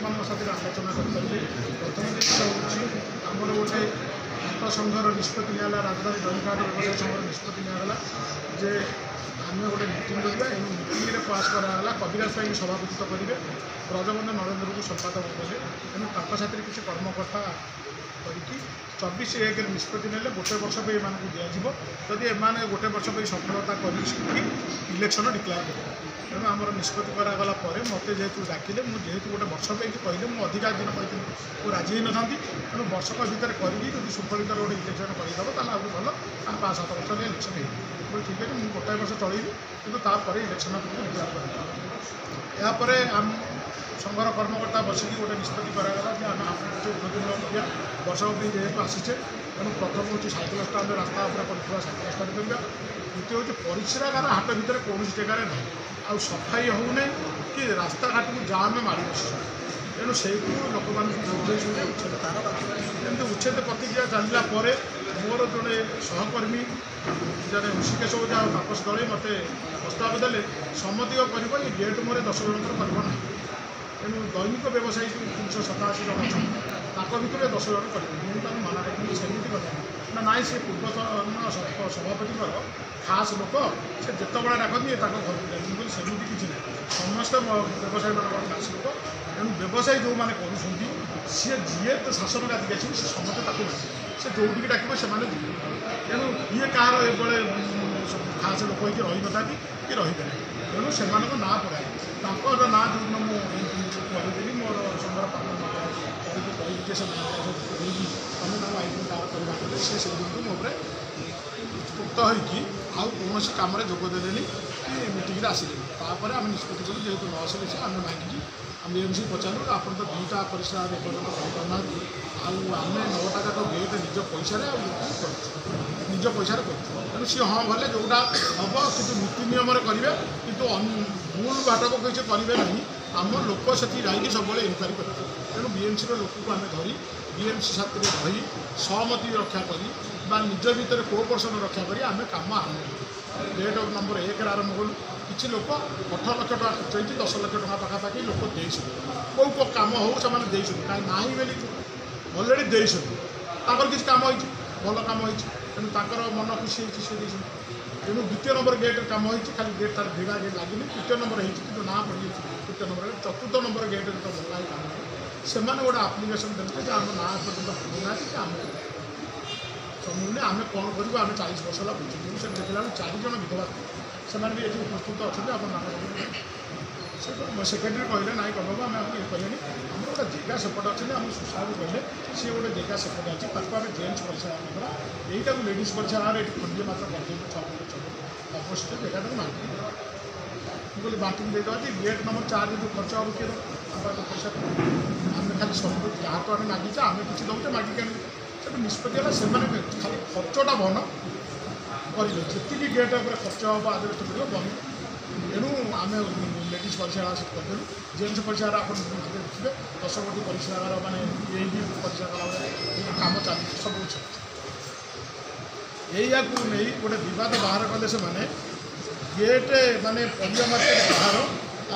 मान साथ आलोचना करें। प्रथम जिन हूँ आमर गोटे भारत संघर निष्पत्ति निगला राजधानी दैनिक व्यवसाय संघर निष्पत्ति निगला जे आम गोटे मीटिंग करवा मीटिंग पास कराला कविराज साई सभापतित्व करेंगे ब्रजबंधु नरेंद्र को संपादक कले तेणु साथी किसी कर्मकर्ता करके 24/1 निष्पत्ति ने गोटे वर्ष पर एम दिज्व जदि एम गोटे वर्ष पर सफलता कर इलेक्शन डिक्लेयर करेंगे तेणु आम निष्पत्ति करागला मत जेहतु डाकिले मुझे गोटे वर्ष पे कहले मुझे अधिकार दिन कहती मुझे राजी ही ना तेणु वर्षक भितर करी सुफलित गोटे इलेक्शन करदेव ताल आज भल 5-7 वर्ष इलेक्शन हो ठीक है मुझे गोटाए वर्ष चलैबी कि इलेक्शन डिक्लेयर कर यापर आम संघर कर्मकर्ता बसिक गोटे निष्पत्ति करागला कि आम किसी उन्नतिमूलक करा वर्ष भी जेहतु आसीचे तेणु प्रथम हूँ साइकेल स्टाण्ड रास्ता कर साइकेल स्टाण्ड करा द्वितीय हूँ परिश्रागार हाट भितर कौन जगह ना आ सफाई होने कि रास्ता घाट को जाम मारी बस तेणु से लोक उच्छेद एमती उच्छेद प्रतिक्रिया चलला मोर जड़े सहकर्मी जड़े ऋषिकेश ओझा और तापस दल मत प्रस्ताव देते सम्मति कर गेट मोर 10 जनकर करना तेणु दैनिक व्यवसायी 387 जन अच्छा भितर 10 जन करेंगे मना रखी सेमती कथा ना सी पूर्वतन सभापति खास लोक से जिते डाकती घर को सेमती किसी ना समस्त व्यवसायी मान खास लोक तेणु व्यवसायी जो मैंने कर सी जी तो शासन गादी आस समस्त से जोटी डाक से तेणु किए कह खास लोक हो रही था कि रही तेणु से ना पड़ा ना जो मुझे मोर संघर कही से तुम आई तार सी से दिन मोर उत्पुक्त हो कौन कम जोगदेनि कि मीटिंग आसिले आम निष्पत्ति कलु जेहतु न आसिले से आम मांगी आम एमसी पचारू आप 2टा परिश्रा एपर्तन करना आम 9टा जाक गेट निज पैसा निज पैसा करूँ सी हाँ भले जोटा हम कि नीति नियम करेंगे कि भूल बाटक किसी करेंगे ना आम लोक से जाकि सब इनक्वारी करेंगे तेणु बीएमसी लोक को आम धरी बीएमसी साथी रही सहमति रक्षा करी निज भितर कोऑपरेशन रक्षा करी आम कम आरंभ गेट नंबर 1 आरंभ कलु किसी लोक 18 लाख टका खर्च होती 10 लाख टका पाखापाखि लोक देते कौ कम हो से कहीं ना बोली अलरेडी देते किसी कम हो भल कम हो तेणु मन खुशी सी तेणु द्वितीय नंबर गेट कम हो खाली गेट तार भिड़ा गेट लगे तृतीय नंबर हो ना पड़ी तृतीय नंबर चतुर्थ नंबर गेट जो भल कम से गोटे आप्लिकेसन देते आम ना पर्यटन पहुँचना कि आम समूह आम कौन करूँ आम 40 वर्ष है बुझे से देखला 4 जन विधवा से भी ये उपस्थित अच्छा आप सेक्रेटरी कहले ना कह आम ये कहे आम गोटे जगह सेपटे अच्छे आम सुशारू कहले सी गोटे जगह सेपटे अच्छे ताको आम जेन्स परिचय यहीटा लेडीज परिचय ये खंडे मात्र करदेव 6 फुट 6 फुट अपोजिट जगह बांटी मुझे बांटी देदेवा गेट नंबर 4 जो खर्च हम किए तो पैसा आम खाली सब जहाँ तो आम मागिचे आम किसी दौचे मागिक से निष्पत्ति है से खाली खर्चटा बहन करेंगे जी गेट खर्च हम आज बन तेणु आम लेडीज परिश्रागार से करदेलु जेन्स परिश्रागार आप देखिए 10 गोटी परिश्रागार मैंने ये भी परिश्रागार कम चलती सब या नहीं गोटे विवाद बाहर कले से मैंने गेट माने परिया मार्केट बाहर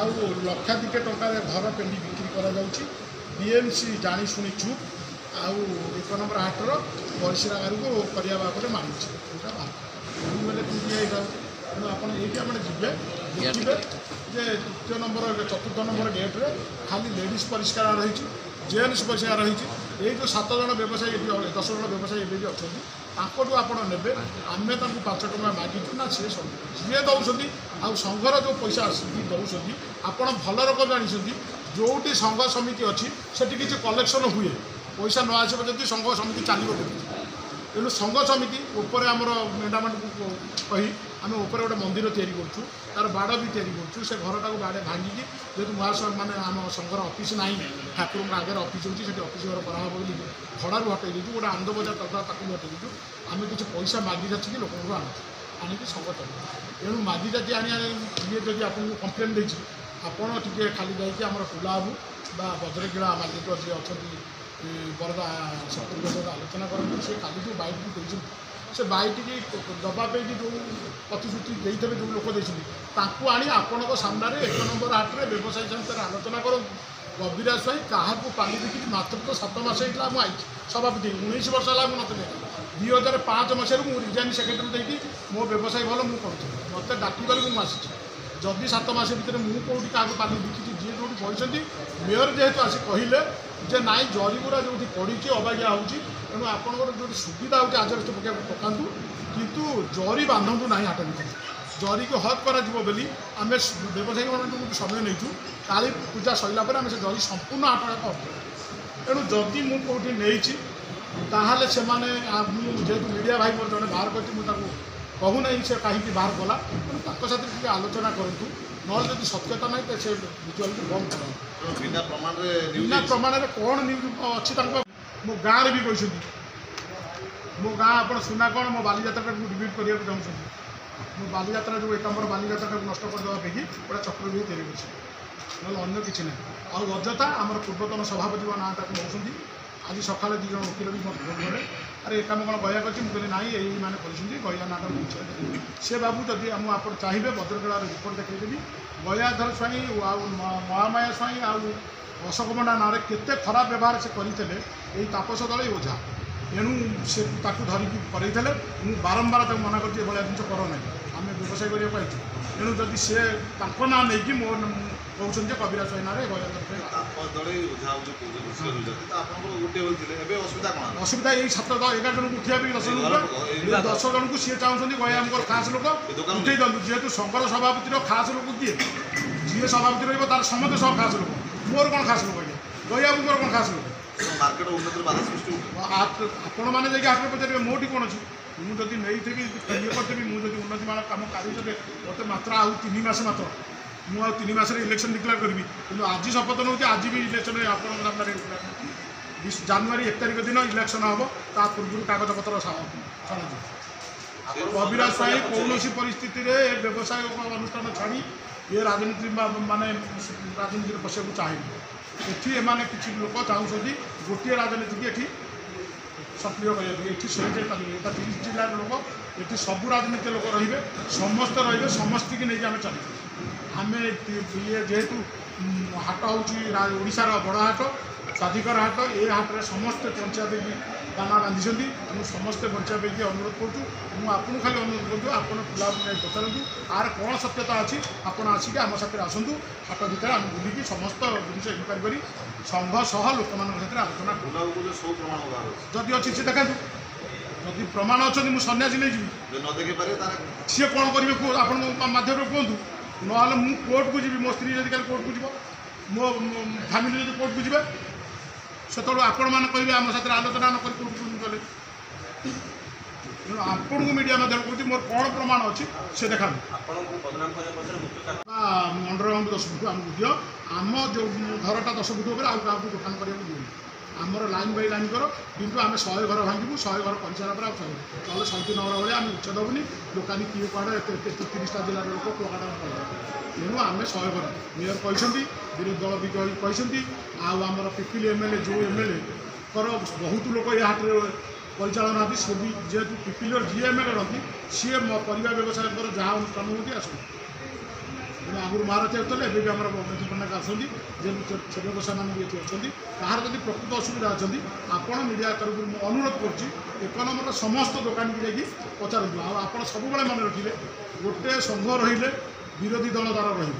आउ लक्षाधिक टकर घर पेंडी बिक्री करा बीएमसी जानी शुणी चुप आउ 1 नंबर हाटर परिश्रागार को करने बाबद मांगी तेणु आप ये देखिए जे तृतीय नंबर 4th नंबर गेट्रे खाली लेडीज परिष्कार रही जेन्स परिष्कार रही ये जो 7 जन व्यवसायी 10 जन व्यवसायी ये भी अच्छा आप ने आम 5 टका मागिचु ना सी सब जी दौरान आउ संघर जो पैसा दौरान आप भल रकम जानते जोटी संघ समिति अच्छी से किसी कलेक्शन हुए पैसा न आसो जब संघ समिति चलो तेणु संघ समिति उपर आमर मेडामेंट को कही आम उपर गोटे मंदिर तैयारी तार बाड़ भी तैयारी से घरटा को बाड़े भांगिकी जेहतु महासंघ मैंने आम संघर ऑफिस ना ठाकुर आगे ऑफिस होती ऑफिस घर कराब बोली भड़ारू हटई देचु गोटे आनंद बजार तथा हटई देचु आम किसी पैसा मागि जाची लोक आनिकी संघ चल तेणु मागि जाची आने ये जब आपको कम्प्लेन देती आपड़ टे खाली जाइए टुला बाबू बज्रकिला मालिक जी अच्छा बरदा सत्तर आलोचना करेंगे सी काली जो बैठ भी देते से बाईटी दबा पे जो प्रतिश्रुति देते जो लोक देती आनी आपण सामने 1 नंबर हाट में व्यवसायी समिति आलोचना करूँ। कविराज स्वाई क्या पानी बिकी मात्र तो 7 मास होता मुझे सभापति 19 वर्ष है मुझे 2005 मसीह मुझे रिजाइन सेक्रेटरी देखी मो व्यवसाय भल मुझे करूँ मत डाक मुझे जदि 7 मास भितर मुझे कौटी क्या पानी बिकी जी जो बही मेयर जेहेतु आसी कहले जे नाई जरीगुड़ा जो पड़ी अबागिया होणु आपंकर जो सुविधा होती आजबेस्ट पका पकातु कितु जरी बांधतु ना हाट भितर जरी को हद कर आम व्यवसायी मान समय नहीं काली पूजा सरला आम से जरी संपूर्ण हाट तेणु जदि मुझे नहीं ताहले से जेहेतु मीडिया भाई मोर जड़े बाहर कर कहूना से कहीं बाहर कला तेणु साथ आलोचना करूँ ना जब सत्यता ना तो से विजुआल बंद कर बिना प्रमाण कौन अच्छी मो गाँव भी कहते मो गाँ आप सुना कौन मो बालीजात्रा को डिविट करने को चाहूँ मो बालीजात्रा जो 1 नंबर बालीजात्रा को नष्ट करदेवा पे गोटे चक्रव्यूह तैयारी कर ना अन्न किसी ना और अजथा आम पूर्वतन सभापति ना नौकरी आज सका 2 जन वकिल भी फोन कले अरे एक कम कौन गया कर ना यही मैंने गया नाटा मुझे से बाबू जदि आप चाहिए भद्रकला रिपोर्ट देखी गयाधर स्वाई महामाया स्वाई अशोक पंडा ना केते खराब व्यवहार से करते यही तापस दल ओझा एणु से धरिकी कर बारंबार मना कर जिन कर ना आम व्यवसाय करने एणु जदि सी ना नहीं मो कहते कविराज स्वाई ना असुविधा यही 7-11 जन उठा 10 जन को सी चाहते गया खास लोक उठे दिलु जेहेतु संघर सभापति खास लोक किए जी सभापति रही तार समस्त सब खास लोक मोर कौन खास लोक गया मोर कौन खास लोक आपण मैंने जाके हाथ में पचारे मोटी कौन अच्छी मुझे नहीं थी ये करी मुझे उन्नति मान कम कर मत मात्र आउ 3 मास मात्र मुझे 3 मास इलेक्शन डिक्लेयर करी कि आज शपथ नौ आज भी इलेक्शन सामने जनवरी 1 तारिख दिन इलेक्शन हम ता पूर्व कागजपत्र छड़ा कविराज स्वाई कौन परिस्थिति व्यवसाय अनुष्ठान छाड़ी ये राजनीति माने राजनीति पशा चाहिए एटी एम किसी लोक चाहते गोटे राजनीति की सक्रिय करें 30 जिलार लोक ये सबू राजनीति लोक रे समस्त रे समस्त की नहीं आम चलते आम ये जेहेतु हाट होशार बड़ हाट स्वाधिकार हाट ये हाट में समस्त पंचायत भी दाना बांधि तेणु समस्ते बचा पे अनुरोध करूँ मुझे खाली अनुरोध करूँ आप पिला पचारतु आर कौन सत्यता अच्छी आपड़ आसिक आम साथ आसतु हाट भितर आम बुलिकी समस्त जिन इनक्वारी कर संघ सह लोक मान आलोचना करूँ जदि अच्छी से देखा जदि प्रमाण अच्छा मुझे सन्यासी नहीं जी सी कौन करेंगे आप मध्यम कहतु ना मुझे कोर्ट को जी मो स्त्री जब कोर्ट को जी मो फैमिली जब कोर्ट को जी से आपण मैंने कहे आम साथ आलोचना न कले आपन को मीडिया माध्यम कहूँ मोर कौन प्रमाण अच्छी से देखा अंडरग्राउंड 10 फुट आमको दियो आम जो घरटा 10 फुट आउ क्या दुकान करने दिए आमर लाइन बाई लाइन कर कितु आम 100 घर भांगू 100 घर कर सारा ना 100 नगर भाई आम उच्च दबुनि दोकानी किए कड़े 30टा जिलार लोक कुआटा तेणु आम 100 घर मेयर कहते विरोधी दल भी कहते आमर पिपिल एमएलए जो एमएलए कर बहुत लोक ये हाट परिचालन आती सी भी जेहेतु पिपिल जी एमएलए रही सी परिवार व्यवसाय जहाँ अनुष्ठान होती आस आगुरी महारथी आसते भी आम अमित पट्टनायक आसती जे व्यवसाय मान भी ये अच्छा कहार जब प्रकृत असुविधा अच्छा आपण मीडिया तरफ अनुरोध कर नंबर समस्त दुकान की जाकि पचारतु आप सब मन रखिए गोटे संघ रही विरोधी दल द्वारा रही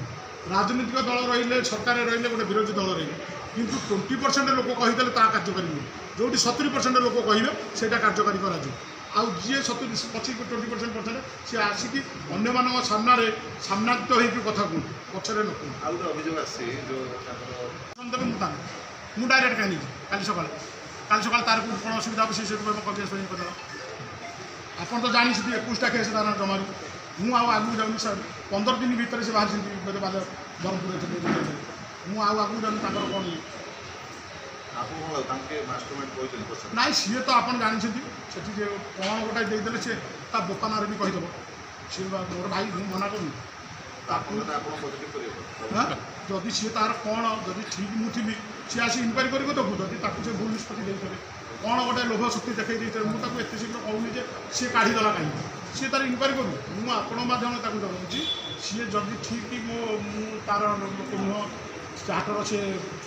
राजनीतिक दल रही सरकार रही गोटे विरोधी दल रही किंतु 20% लोक कहीदे कार्यकारी नुहे जो 70% लोक कहे से कार्यकारी कर आउ जी 25-20% सी आसिक अन्य मान सामने सामनादित होकर कथा कहूँ पचर न मुझे डायरेक्ट कहीं काली सका तार कौन असुविधा से कविराज स्वाई कर आप तो जानी 21टा केस तार जमारू मुझे आगू जाऊनी सर 15 दिन भितर से बाहर ब्रह्मपुर मुझे आगू जाऊनी कौन ना सी तो आप जानते से कौन गोटे देदेले सी बोपा ना भी कहीदेव सी मोर भाई मना करूँ जदि सी तार कौन जदि ठीक मुझी सी आसी इनक्वारी कर देबू जदि भूल निष्पत्ति କ'ଣ ଗୋଟେ ଲୋଭ ଶକ୍ତି ଦେଖାଇ ଦେଇଥାଏ। ମୁଁ ତାକୁ ଏତେ ଶୀଘ୍ର କହୁନି ଯେ ସିଏ କାଢ଼ିଦେଲା କାହିଁକି, ସିଏ ତାର ଇନକ୍ୱାରି କରୁ। ମୁଁ ଆପଣଙ୍କ ମାଧ୍ୟମରେ ତାକୁ ଜଣାଉଛି, ସିଏ ଯଦି ଠିକ୍ ମୁଁ ତାର ଲୋକ ନୁହଁ ଯାହାଠାରୁ ସେ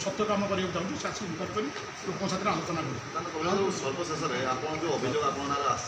ସତ୍ୟ କାମ କରିବାକୁ ଚାହୁଁଛି, ସେ ଆସି ଇନକ୍ୱାରି କରି ଲୋକଙ୍କ ସାଥିରେ ଆଲୋଚନା କରୁ। ସର୍ବଶେଷରେ ଆପଣ ଯେଉଁ ଅଭିଯୋଗ ଆପଣଙ୍କ ନାଁରେ ଆସିଛି